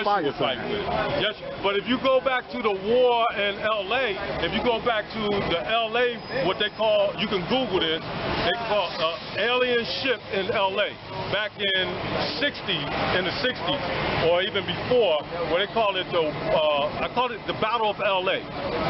Fire fight with. Yes, but if you go back to the war in L.A., if you go back to the L.A., what they call, you can Google this, they call alien ship in L.A. back in the 60s, or even before, where they call it I call it the Battle of L.A.,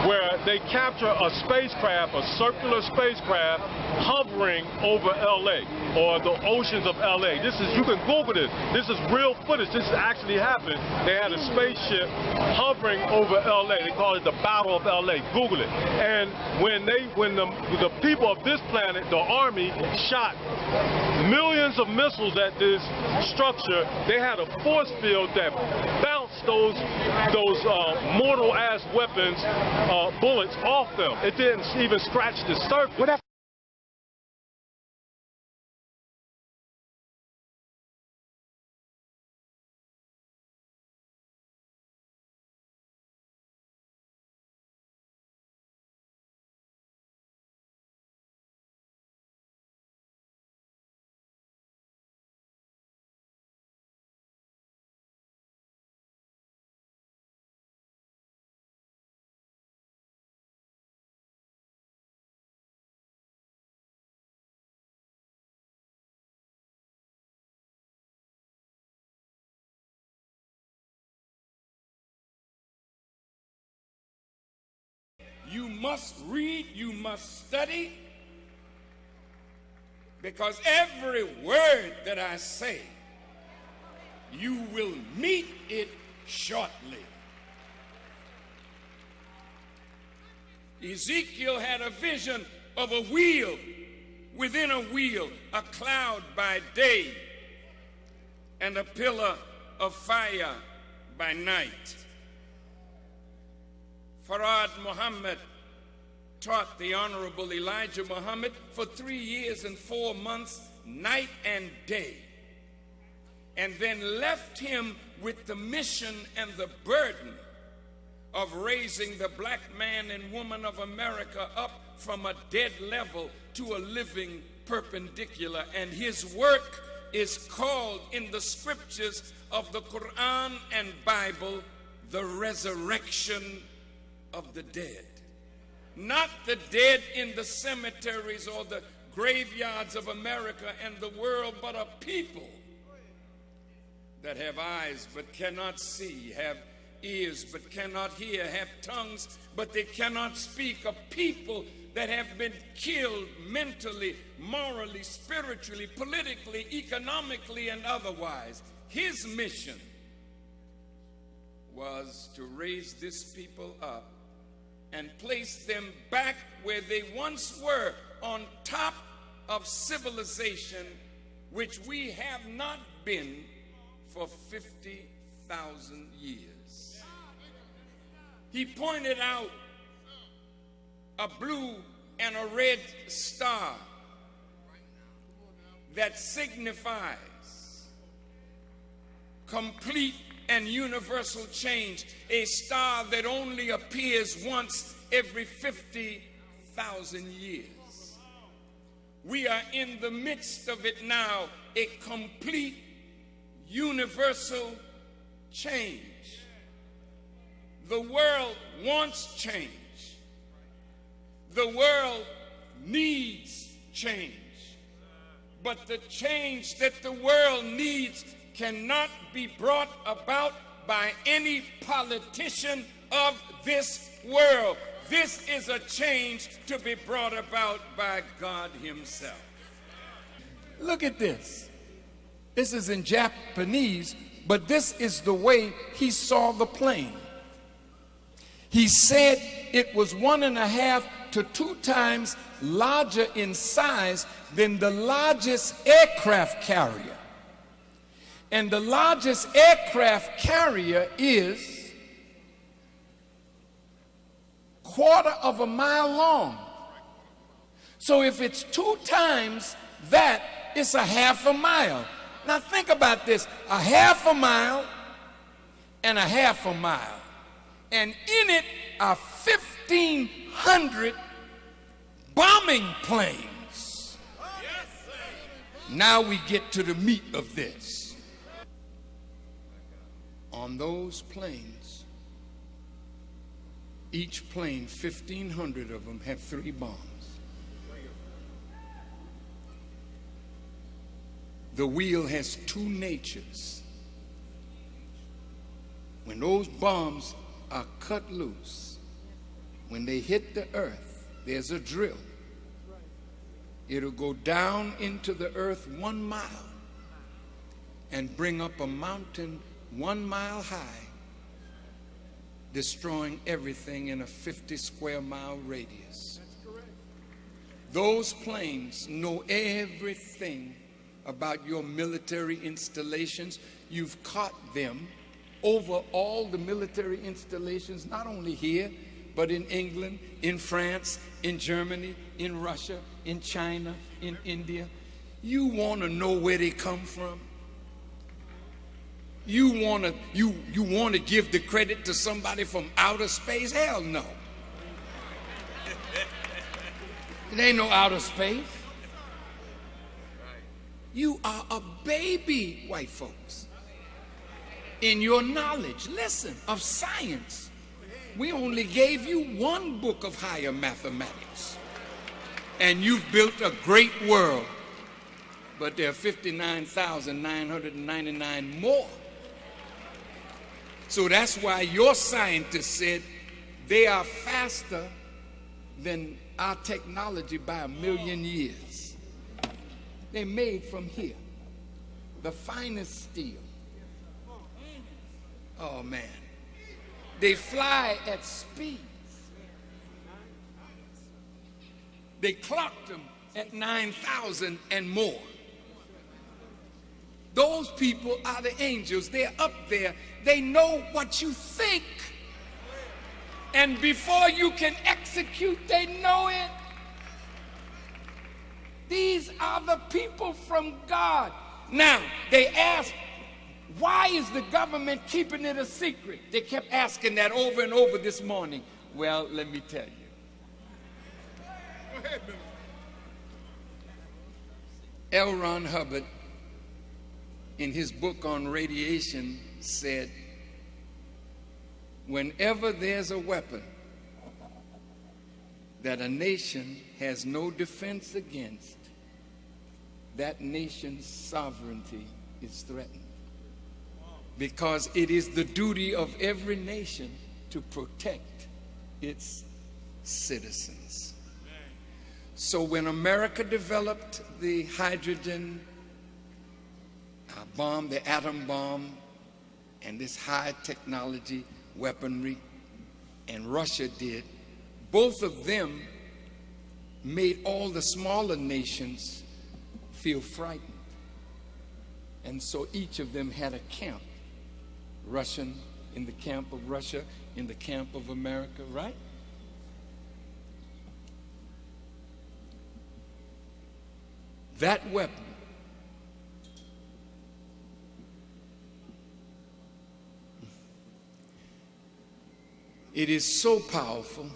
where they capture a spacecraft, a circular spacecraft, hovering over L.A. or the oceans of L.A. You can Google this. This is real footage. This actually happened. They had a spaceship hovering over L.A. They call it the Battle of L.A. Google it. And when the people of this planet, the Army, shot millions of missiles at this structure, they had a force field that bounced those mortal-ass weapons, bullets off them. It didn't even scratch the surface. You must read, you must study, because every word that I say, you will meet it shortly. Ezekiel had a vision of a wheel within a wheel, a cloud by day, and a pillar of fire by night. Farad Muhammad taught the Honorable Elijah Muhammad for 3 years and 4 months, night and day, and then left him with the mission and the burden of raising the black man and woman of America up from a dead level to a living perpendicular. And his work is called in the scriptures of the Quran and Bible the resurrection of the dead. Not the dead in the cemeteries or the graveyards of America and the world, but a people that have eyes but cannot see, have ears but cannot hear, have tongues but they cannot speak, a people that have been killed mentally, morally, spiritually, politically, economically, and otherwise. His mission was to raise this people up and place them back where they once were, on top of civilization, which we have not been for 50,000 years. He pointed out a blue and a red star that signifies complete and universal change, a star that only appears once every 50,000 years. We are in the midst of it now, a complete universal change. The world wants change. The world needs change. But the change that the world needs cannot be brought about by any politician of this world. This is a change to be brought about by God himself. Look at this. This is in Japanese, but this is the way he saw the plane. He said it was 1.5 to 2 times larger in size than the largest aircraft carrier. And the largest aircraft carrier is 1/4 mile long. So if it's 2 times that, it's 1/2 mile. Now think about this, 1/2 mile and 1/2 mile. And in it are 1,500 bombing planes. Now we get to the meat of this. On those planes, each plane, 1,500 of them, have 3 bombs. The wheel has 2 natures. When those bombs are cut loose, when they hit the earth, there's a drill. It'll go down into the earth 1 mile and bring up a mountain 1 mile high, destroying everything in a 50 square mile radius. Those planes know everything about your military installations. You've caught them over all the military installations, not only here, but in England, in France, in Germany, in Russia, in China, in India. You want to know where they come from? You want to give the credit to somebody from outer space? Hell no. It ain't no outer space. You are a baby, white folks, in your knowledge, listen, of science. We only gave you 1 book of higher mathematics, and you've built a great world, but there are 59,999 more. So that's why your scientists said they are faster than our technology by 1,000,000 years. They're made from here, the finest steel. Oh man, they fly at speeds. They clocked them at 9,000 and more. Those people are the angels. They're up there. They know what you think, and before you can execute, they know it. These are the people from God. Now, they ask, why is the government keeping it a secret? They kept asking that over and over this morning. Well, let me tell you. Go ahead, Bill. L. Ron Hubbard, in his book on radiation, said, whenever there's a weapon that a nation has no defense against, that nation's sovereignty is threatened. Because it is the duty of every nation to protect its citizens. So when America developed the hydrogen bomb, the atom bomb, and this high technology weaponry, and Russia did, both of them made all the smaller nations feel frightened. And so each of them had a camp. Russian in the camp of Russia, in the camp of America, right? That weapon it is so powerful.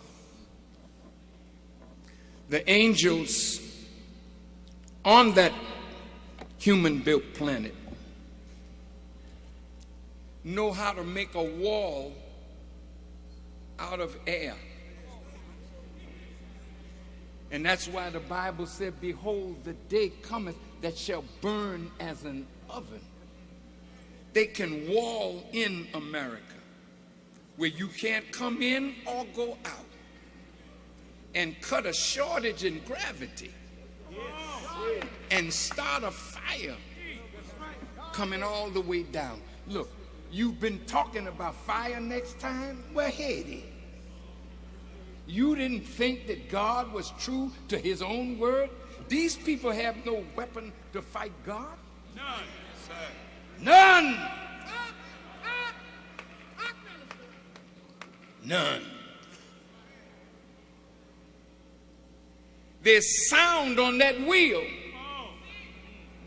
The angels on that human-built planet know how to make a wall out of air. And that's why the Bible said, behold, the day cometh that shall burn as an oven. They can wall in America where you can't come in or go out, and cut a shortage in gravity and start a fire coming all the way down. Look, you've been talking about fire next time? Well, hey, you didn't think that God was true to his own word? These people have no weapon to fight God? None, sir. None. None. There's sound on that wheel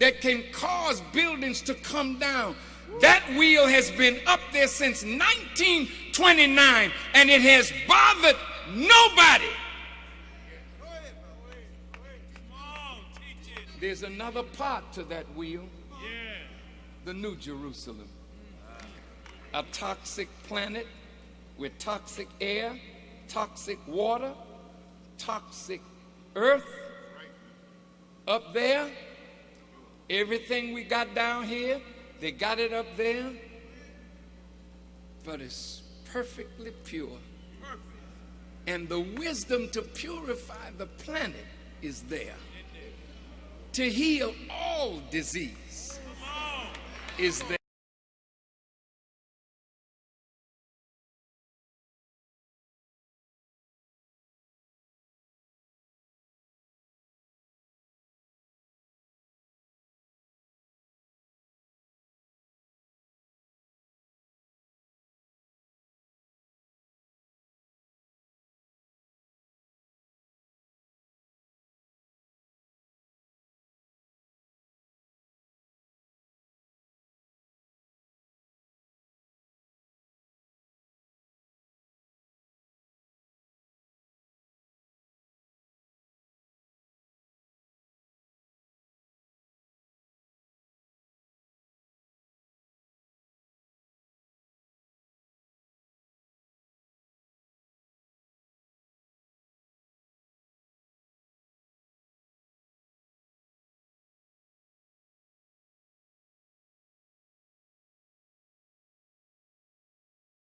that can cause buildings to come down. That wheel has been up there since 1929, and it has bothered nobody. There's another part to that wheel, the New Jerusalem. a toxic planet with toxic air, toxic water, toxic earth. Up there, everything we got down here, they got it up there, but it's perfectly pure. And the wisdom to purify the planet is there. To heal all disease is there.